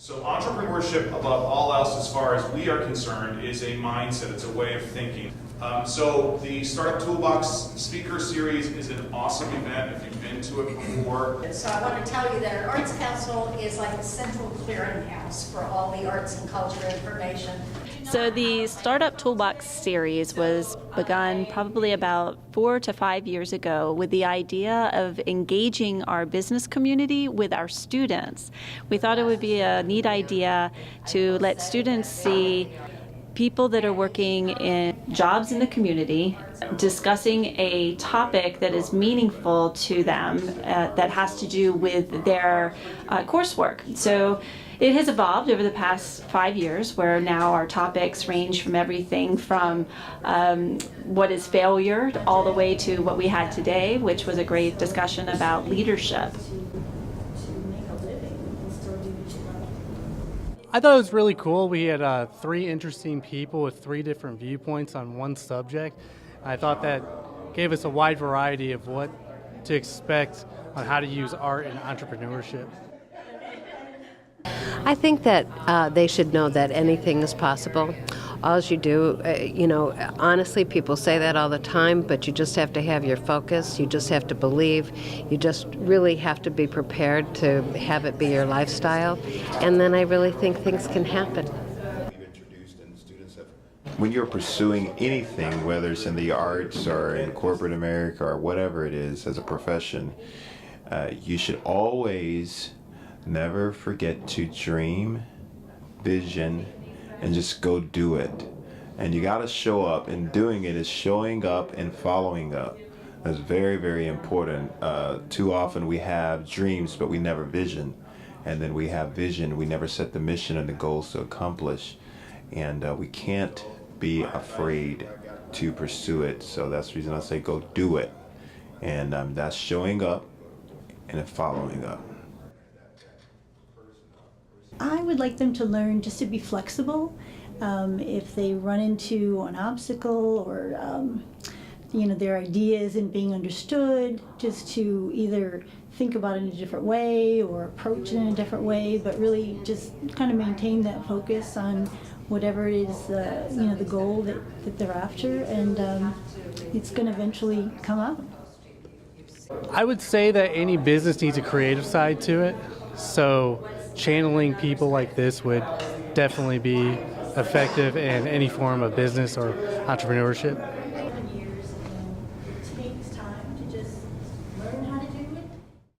So entrepreneurship, above all else, as far as we are concerned, is a mindset. It's a way of thinking. So the Startup Toolbox Speaker Series is an awesome event if you've been to it before. So I want to tell you that our Arts Council is like a central clearinghouse for all the arts and culture information. So the Startup Toolbox series was begun probably about 4 to 5 years ago with the idea of engaging our business community with our students. We thought it would be a neat idea to let students see people that are working in jobs in the community discussing a topic that is meaningful to them that has to do with their coursework. So it has evolved over the past 5 years, where now our topics range from everything from what is failure all the way to what we had today, which was a great discussion about leadership. I thought it was really cool. We had 3 interesting people with 3 different viewpoints on one subject. I thought that gave us a wide variety of what to expect on how to use art in entrepreneurship. I think that they should know that anything is possible. All you do, honestly, people say that all the time, but you just have to have your focus. You just have to believe. You just really have to be prepared to have it be your lifestyle. And then I really think things can happen. When you're pursuing anything, whether it's in the arts or in corporate America or whatever it is as a profession, you should always never forget to dream, vision, and just go do it. And you got to show up, and doing it is showing up and following up. That's very, very important. Too often we have dreams, but we never vision. And then we have vision, we never set the mission and the goals to accomplish. And we can't be afraid to pursue it. So that's the reason I say go do it. And that's showing up and then following up. I would like them to learn just to be flexible. If they run into an obstacle or their idea isn't being understood, just to either think about it in a different way or approach it in a different way, but really just kind of maintain that focus on whatever it is the goal that they're after, and it's going to eventually come out. I would say that any business needs a creative side to it, so channeling people like this would definitely be effective in any form of business or entrepreneurship.